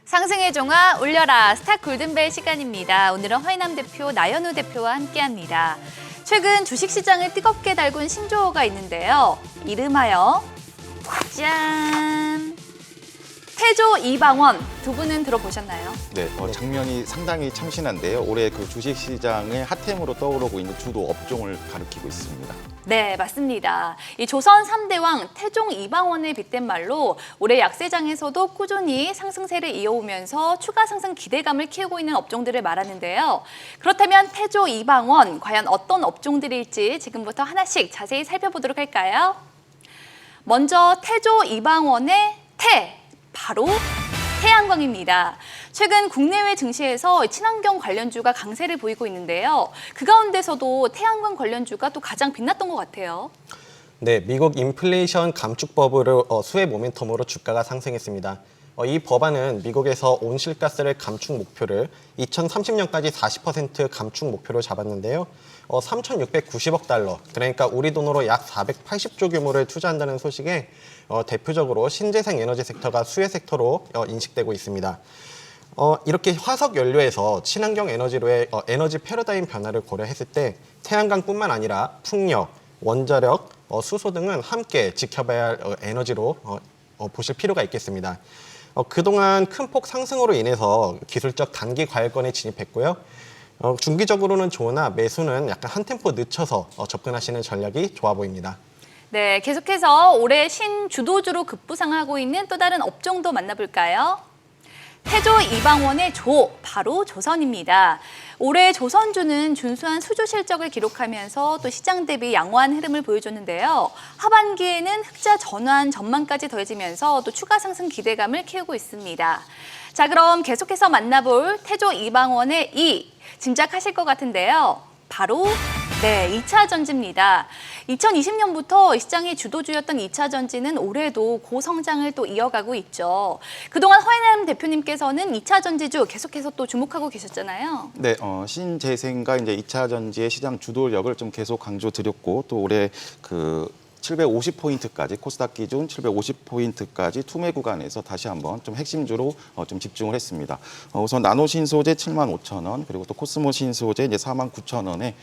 상승의 종아 올려라 스타 골든벨 시간입니다. 오늘은 허인남 대표, 나연우 대표와 함께합니다. 최근 주식시장을 뜨겁게 달군 신조어가 있는데요. 이름하여 짠! 태조 이방원 두 분은 들어보셨나요? 네, 장면이 상당히 참신한데요. 올해 그 주식시장의 핫템으로 떠오르고 있는 주도 업종을 가리키고 있습니다. 네, 맞습니다. 이 조선 3대왕 태종 이방원에 빗댄 말로 올해 약세장에서도 꾸준히 상승세를 이어오면서 추가 상승 기대감을 키우고 있는 업종들을 말하는데요. 그렇다면 태조 이방원, 과연 어떤 업종들일지 지금부터 하나씩 자세히 살펴보도록 할까요? 먼저 태조 이방원의 태, 바로 태양광입니다. 최근 국내외 증시에서 친환경 관련주가 강세를 보이고 있는데요. 그 가운데서도 태양광 관련주가 또 가장 빛났던 것 같아요. 네, 미국 인플레이션 감축법으로 수혜 모멘텀으로 주가가 상승했습니다. 이 법안은 미국에서 온실가스를 감축 목표를 2030년까지 40% 감축 목표로 잡았는데요. 3,690억 달러, 그러니까 우리 돈으로 약 480조 규모를 투자한다는 소식에 대표적으로 신재생 에너지 섹터가 수혜 섹터로 인식되고 있습니다. 이렇게 화석 연료에서 친환경 에너지로의 에너지 패러다임 변화를 고려했을 때 태양광뿐만 아니라 풍력, 원자력, 수소 등은 함께 지켜봐야 할 에너지로 보실 필요가 있겠습니다. 그동안 큰 폭 상승으로 인해서 기술적 단기 과열권에 진입했고요. 중기적으로는 좋으나 매수는 약간 한 템포 늦춰서 접근하시는 전략이 좋아 보입니다. 네, 계속해서 올해 신주도주로 급부상하고 있는 또 다른 업종도 만나볼까요? 태조 이방원의 조, 바로 조선입니다. 올해 조선주는 준수한 수주 실적을 기록하면서 또 시장 대비 양호한 흐름을 보여줬는데요. 하반기에는 흑자 전환 전망까지 더해지면서 또 추가 상승 기대감을 키우고 있습니다. 자, 그럼 계속해서 만나볼 태조 이방원의 이, 짐작하실 것 같은데요. 바로 네, 2차 전지입니다. 2020년부터 시장의 주도주였던 2차 전지는 올해도 고성장을 또 이어가고 있죠. 그동안 허인남 대표님께서는 2차 전지주 계속해서 또 주목하고 계셨잖아요. 네, 신재생과 이제 2차 전지의 시장 주도력을 좀 계속 강조드렸고 또 올해 그 750포인트까지 코스닥 기준 750포인트까지 투매 구간에서 다시 한번 좀 핵심주로 좀 집중을 했습니다. 우선 나노 신소재 75,000원 그리고 또 코스모 신소재 이제 49,000원에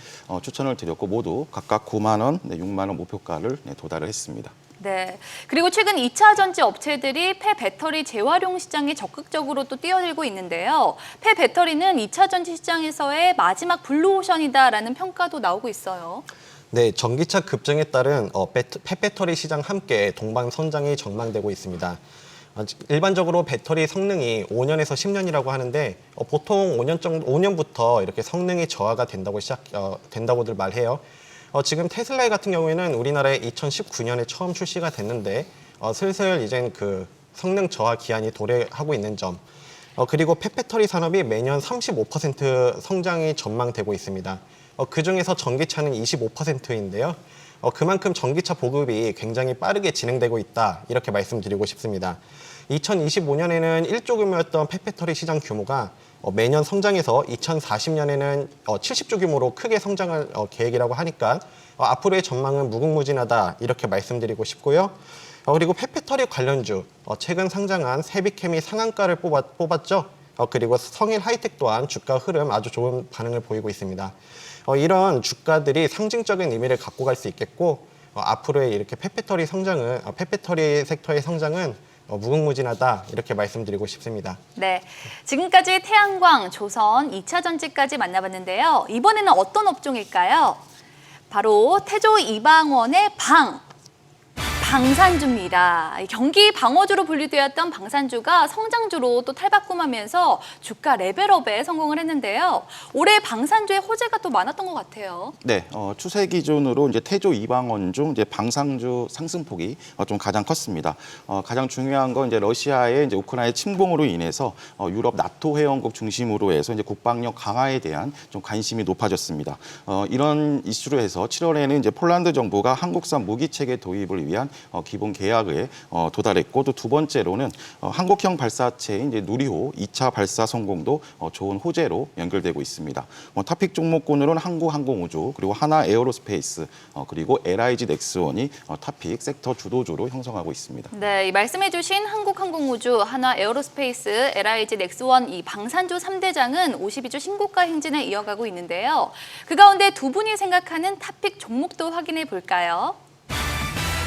추천을 드렸고 모두 각각 9만 원, 6만 원 목표가를 도달을 했습니다. 네. 그리고 최근 2차 전지 업체들이 폐배터리 재활용 시장에 적극적으로 또 뛰어들고 있는데요. 폐배터리는 2차 전지 시장에서의 마지막 블루오션이다라는 평가도 나오고 있어요. 네, 전기차 급증에 따른 폐배터리 시장 함께 동반 성장이 전망되고 있습니다. 일반적으로 배터리 성능이 5년에서 10년이라고 하는데 보통 5년부터 이렇게 성능이 저하가 된다고들 말해요. 지금 테슬라 같은 경우에는 우리나라에 2019년에 처음 출시가 됐는데 슬슬 이젠 그 성능 저하 기한이 도래하고 있는 점. 그리고 폐배터리 산업이 매년 35% 성장이 전망되고 있습니다. 그중에서 전기차는 25%인데요. 그만큼 전기차 보급이 굉장히 빠르게 진행되고 있다, 이렇게 말씀드리고 싶습니다. 2025년에는 1조 규모였던 폐배터리 시장 규모가 매년 성장해서 2040년에는 70조 규모로 크게 성장할 계획이라고 하니까 앞으로의 전망은 무궁무진하다, 이렇게 말씀드리고 싶고요. 그리고 폐배터리 관련주, 최근 상장한 세비캠이 상한가를 뽑았죠. 그리고 성일 하이텍 또한 주가 흐름 아주 좋은 반응을 보이고 있습니다. 이런 주가들이 상징적인 의미를 갖고 갈 수 있겠고 앞으로의 이렇게 폐배터리 섹터의 성장은 무궁무진하다, 이렇게 말씀드리고 싶습니다. 네, 지금까지 태양광, 조선, 2차 전지까지 만나봤는데요. 이번에는 어떤 업종일까요? 바로 태조 이방원의 방산주입니다. 경기 방어주로 분류되었던 방산주가 성장주로 또 탈바꿈하면서 주가 레벨업에 성공을 했는데요. 올해 방산주의 호재가 또 많았던 것 같아요. 네, 추세 기준으로 이제 태조 이방원 중 이제 방산주 상승폭이 좀 가장 컸습니다. 가장 중요한 건 이제 러시아의 이제 우크라이나 침공으로 인해서 유럽 나토 회원국 중심으로 해서 이제 국방력 강화에 대한 좀 관심이 높아졌습니다. 이런 이슈로 해서 7월에는 이제 폴란드 정부가 한국산 무기 체계 도입을 위한 기본 계약에 도달했고 또 두 번째로는 한국형 발사체인 이제 누리호 2차 발사 성공도 좋은 호재로 연결되고 있습니다. 탑픽 종목군으로는 한국항공우주 그리고 하나에어로스페이스 그리고 LIG 넥스원이 탑픽 섹터 주도주로 형성하고 있습니다. 네, 이 말씀해주신 한국항공우주, 하나에어로스페이스, LIG 넥스원 이 방산주 3대장은 52주 신고가 행진을 이어가고 있는데요. 그 가운데 두 분이 생각하는 탑픽 종목도 확인해 볼까요?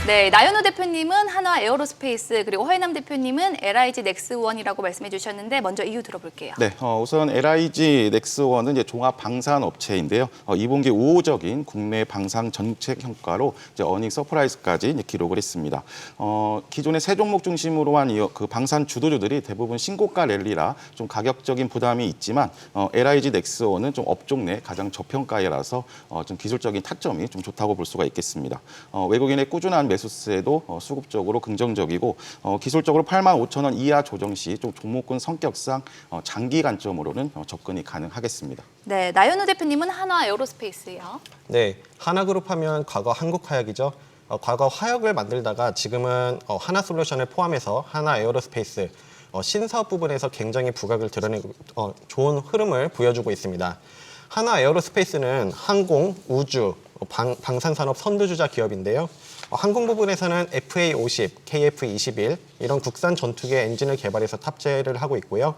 네, 나연호 대표님은 하나에어로스페이스 그리고 허혜남 대표님은 LIG 넥스원이라고 말씀해 주셨는데 먼저 이유 들어볼게요. 네, 우선 LIG 넥스원은 이제 종합 방산 업체인데요. 2분기 우호적인 국내 방산 정책 성과로 이제 어닝 서프라이즈까지 이제 기록을 했습니다. 기존의 세 종목 중심으로 한 그 방산 주도주들이 대부분 신고가 랠리라 좀 가격적인 부담이 있지만 LIG 넥스원은 좀 업종 내 가장 저평가이라서 좀 기술적인 타점이 좀 좋다고 볼 수가 있겠습니다. 외국인의 꾸준한 매수세도 수급적으로 긍정적이고 기술적으로 85,000원 이하 조정 시 좀 종목군 성격상 장기 관점으로는 접근이 가능하겠습니다. 네, 나연호 대표님은 하나에어로스페이스요. 네, 하나그룹 하면 과거 한국화약이죠. 과거 화약을 만들다가 지금은 하나솔루션을 포함해서 하나에어로스페이스 신사업 부분에서 굉장히 부각을 드러내고 좋은 흐름을 보여주고 있습니다. 하나에어로스페이스는 항공, 우주, 방산산업 선두주자 기업인데요. 항공 부분에서는 FA50, KF21 이런 국산 전투기 엔진을 개발해서 탑재를 하고 있고요.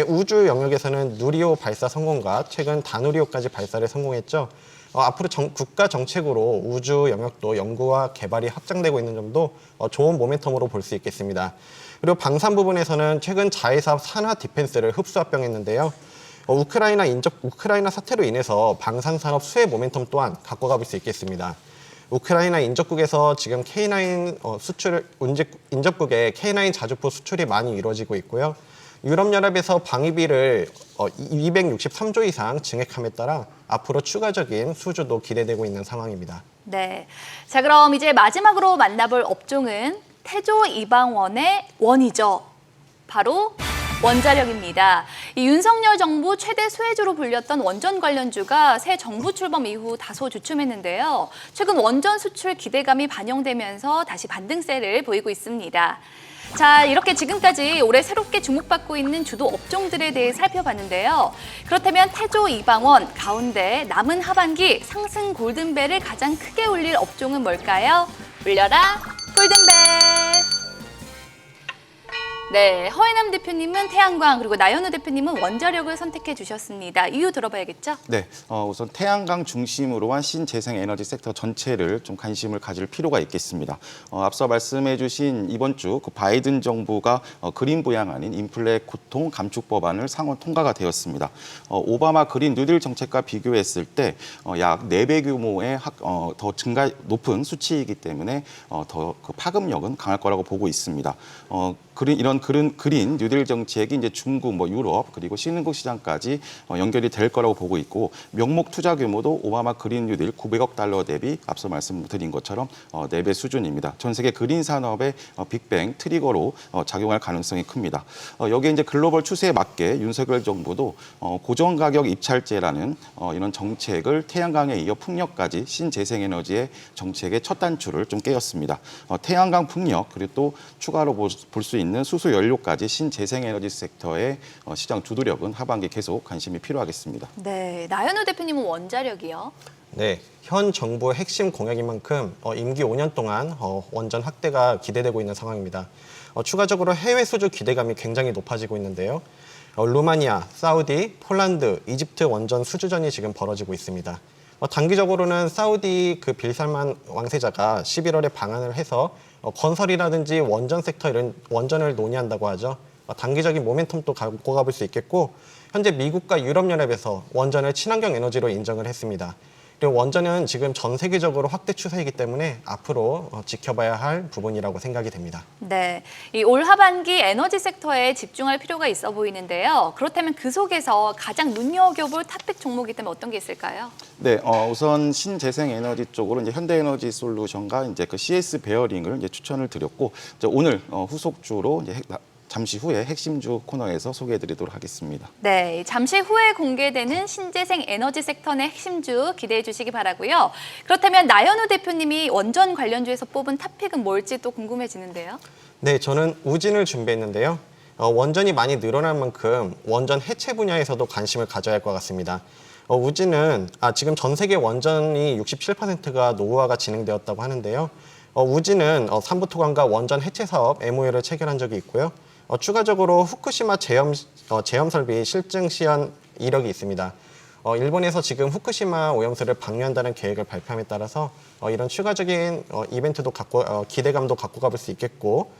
우주 영역에서는 누리호 발사 성공과 최근 다누리호까지 발사를 성공했죠. 앞으로 국가 정책으로 우주 영역도 연구와 개발이 확장되고 있는 점도 좋은 모멘텀으로 볼 수 있겠습니다. 그리고 방산 부분에서는 최근 자회사업 산하 디펜스를 흡수합병했는데요. 우크라이나 사태로 인해서 방산산업 수혜 모멘텀 또한 갖고 가볼 수 있겠습니다. 우크라이나 인접국에서 지금 K9 인접국에 K9 자주포 수출이 많이 이루어지고 있고요. 유럽연합에서 방위비를 263조 이상 증액함에 따라 앞으로 추가적인 수주도 기대되고 있는 상황입니다. 네, 자 그럼 이제 마지막으로 만나볼 업종은 태조 이방원의 원이죠. 바로 원자력입니다. 이 윤석열 정부 최대 수혜주로 불렸던 원전 관련주가 새 정부 출범 이후 다소 주춤했는데요. 최근 원전 수출 기대감이 반영되면서 다시 반등세를 보이고 있습니다. 자, 이렇게 지금까지 올해 새롭게 주목받고 있는 주도 업종들에 대해 살펴봤는데요. 그렇다면 태조 이방원 가운데 남은 하반기 상승 골든벨을 가장 크게 울릴 업종은 뭘까요? 울려라 골든벨! 네, 허혜남 대표님은 태양광 그리고 나연우 대표님은 원자력을 선택해 주셨습니다. 이유 들어봐야겠죠? 네, 우선 태양광 중심으로 한 신재생 에너지 섹터 전체를 좀 관심을 가질 필요가 있겠습니다. 앞서 말씀해주신 이번 주 그 바이든 정부가 그린 부양안인 인플레 고통 감축 법안을 상원 통과가 되었습니다. 오바마 그린 뉴딜 정책과 비교했을 때 약 4배 규모의 더 높은 수치이기 때문에 더 그 파급력은 강할 거라고 보고 있습니다. 이런 그린 뉴딜 정책이 이제 중국, 유럽 그리고 신흥국 시장까지 연결이 될 거라고 보고 있고 명목 투자 규모도 오바마 그린 뉴딜 900억 달러 대비 앞서 말씀드린 것처럼 4배 수준입니다. 전 세계 그린 산업의 빅뱅 트리거로 작용할 가능성이 큽니다. 여기에 이제 글로벌 추세에 맞게 윤석열 정부도 고정 가격 입찰제라는 이런 정책을 태양광에 이어 풍력까지 신재생에너지의 정책의 첫 단추를 좀 깨었습니다. 태양광 풍력 그리고 또 추가로 볼 수 있는 수소 연료까지 신재생에너지 섹터의 시장 주도력은 하반기 계속 관심이 필요하겠습니다. 네, 나연우 대표님은 원자력이요. 네, 현 정부의 핵심 공약인 만큼 임기 5년 동안 원전 확대가 기대되고 있는 상황입니다. 추가적으로 해외 수주 기대감이 굉장히 높아지고 있는데요. 루마니아, 사우디, 폴란드, 이집트 원전 수주전이 지금 벌어지고 있습니다. 단기적으로는 사우디 그 빌살만 왕세자가 11월에 방한을 해서 건설이라든지 원전 섹터 이런 원전을 논의한다고 하죠. 단기적인 모멘텀도 갖고 가볼 수 있겠고 현재 미국과 유럽연합에서 원전을 친환경 에너지로 인정을 했습니다. 그리고 원전은 지금 전 세계적으로 확대 추세이기 때문에 앞으로 지켜봐야 할 부분이라고 생각이 됩니다. 네, 이 올 하반기 에너지 섹터에 집중할 필요가 있어 보이는데요. 그렇다면 그 속에서 가장 눈여겨볼 탑픽 종목이 있다면 어떤 게 있을까요? 네, 우선 신재생 에너지 쪽으로 이제 현대에너지 솔루션과 이제 그 CS 베어링을 이제 추천을 드렸고 이제 오늘 후속주로 이제 잠시 후에 핵심주 코너에서 소개해드리도록 하겠습니다. 네, 잠시 후에 공개되는 신재생 에너지 섹터 내 핵심주 기대해 주시기 바라고요. 그렇다면 나현우 대표님이 원전 관련주에서 뽑은 탑픽은 뭘지 또 궁금해지는데요. 네, 저는 우진을 준비했는데요. 원전이 많이 늘어난 만큼 원전 해체 분야에서도 관심을 가져야 할 것 같습니다. 우진은 지금 전 세계 원전이 67%가 노후화가 진행되었다고 하는데요. 우진은 삼부토관과 원전 해체 사업 MOU를 체결한 적이 있고요. 추가적으로 후쿠시마 제염 설비 실증 시연 이력이 있습니다. 일본에서 지금 후쿠시마 오염수를 방류한다는 계획을 발표함에 따라서 이런 추가적인 이벤트도 기대감도 갖고 가볼 수 있겠고,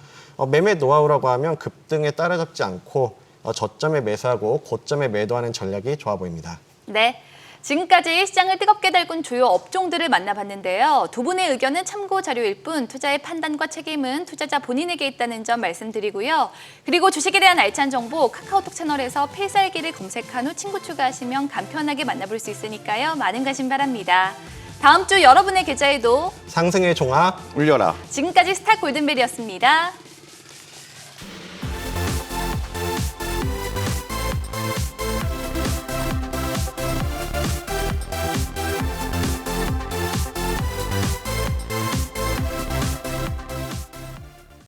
매매 노하우라고 하면 급등에 따라잡지 않고 저점에 매수하고 고점에 매도하는 전략이 좋아 보입니다. 네. 지금까지 시장을 뜨겁게 달군 주요 업종들을 만나봤는데요. 두 분의 의견은 참고 자료일 뿐 투자의 판단과 책임은 투자자 본인에게 있다는 점 말씀드리고요. 그리고 주식에 대한 알찬 정보 카카오톡 채널에서 필살기를 검색한 후 친구 추가하시면 간편하게 만나볼 수 있으니까요. 많은 관심 바랍니다. 다음 주 여러분의 계좌에도 상승의 종합 울려라. 지금까지 스타 골든벨이었습니다.